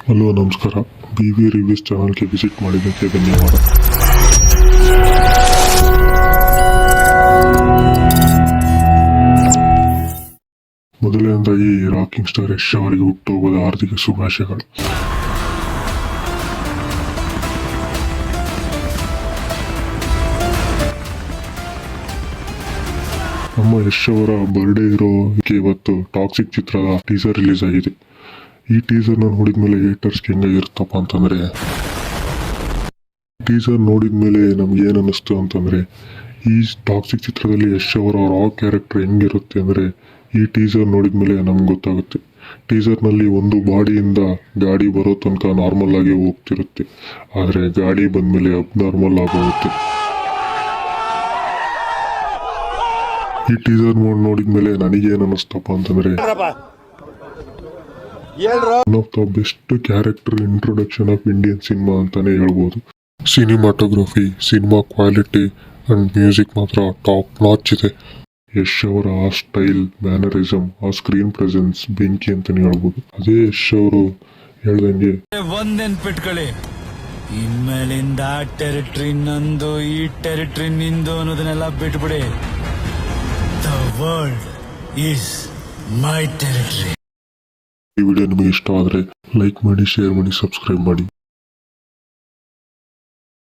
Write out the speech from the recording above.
Hello ನಮಸ್ಕಾರ. BV reviews ಚಾನಲ್ಗೆ visit ಮಾಡಿದ್ದಕ್ಕೆ ಧನ್ಯವಾದ. ಮೊದಲನೇದಾಗಿ ರಾಕಿಂಗ್ ಸ್ಟಾರ್ ಯಶ್ ಅವರಿಗೆ ಹುಟ್ಟುಹಬ್ಬದ ಹಾರ್ದಿಕ ಶುಭಾಶಯಗಳು. ನಮ್ಮ ಯಶ್ ಅವರ ಬರ್ಡೇ ಇರೋಕೆ ಇವತ್ತು ಟಾಕ್ಸಿಕ್ ಚಿತ್ರದ ಟೀಸರ್ ರಿಲೀಸ್ ಆಗಿದೆ. ಈ ಟೀಸರ್ನ ನೋಡಿದ್ಮೇಲೆ ಹೇಟರ್ಸ್ಗೆ ಹೆಂಗಾಗಿರುತ್ತಪ್ಪ ಅಂತಂದರೆ, ಟೀಸರ್ ನೋಡಿದ್ಮೇಲೆ ನಮ್ಗೆ ಏನು ಅನ್ನಿಸ್ತು ಅಂತಂದರೆ, ಈ ಟಾಕ್ಸಿಕ್ ಚಿತ್ರದಲ್ಲಿ ಯಶ್ ಅವರ ರಾ ಕ್ಯಾರೆಕ್ಟರ್ ಹೆಂಗಿರುತ್ತೆ ಅಂದರೆ ಈ ಟೀಸರ್ ನೋಡಿದ್ಮೇಲೆ ನಮ್ಗೆ ಗೊತ್ತಾಗುತ್ತೆ. ಟೀಸರ್ನಲ್ಲಿ ಒಂದು ಬಾಡಿಯಿಂದ ಗಾಡಿ ಬರೋ ತನಕ ನಾರ್ಮಲ್ ಆಗಿ ಹೋಗ್ತಿರುತ್ತೆ, ಆದರೆ ಗಾಡಿ ಬಂದಮೇಲೆ ಅಬ್ನಾರ್ಮಲ್ ಆಗೋಗುತ್ತೆ. ಈ ಟೀಸರ್ ನೋಡಿದ್ಮೇಲೆ ನನಗೇನು ಅನ್ನಿಸ್ತಪ್ಪ ಅಂತಂದರೆ, one of the best character introduction of Indian cinema ಅಂತಾನೆ ಹೇಳ್ಬೋದು. Cinematography, cinema quality and music ಮಾತ್ರ ಟಾಪ್ ನಾಚ್ ಇದೆ. ಯಶ್ ಅವರ ಆ ಸ್ಟೈಲ್, ಮ್ಯಾನರಿಸಮ್, ಆ ಸ್ಕ್ರೀನ್ ಪ್ರೆಸೆನ್ಸ್ ಬೆಂಕಿ ಅಂತಾನೆ ಹೇಳ್ಬೋದು. ಅದೇ ಯಶ್ ಅವರು ಹೇಳ್ದಂಗೆ, ಒಂದೆನ್ಪಿಟ್ಕೊಳ್ಳಿ, ಇನ್ಮೇಲಿಂದ ಟೆರಿಟರಿ ನಂದು, ಈ ಟೆರಿಟರಿ ನಿಂದು ಅನ್ನೋದನ್ನೆಲ್ಲ ಬಿಟ್ಬಿಡಿ. The world is my territory. ಈ ವಿಡಿಯೋ ನಿಮಗೆ ಇಷ್ಟ ಆದರೆ ಲೈಕ್ ಮಾಡಿ, ಶೇರ್ ಮಾಡಿ, ಸಬ್ಸ್ಕ್ರೈಬ್ ಮಾಡಿ.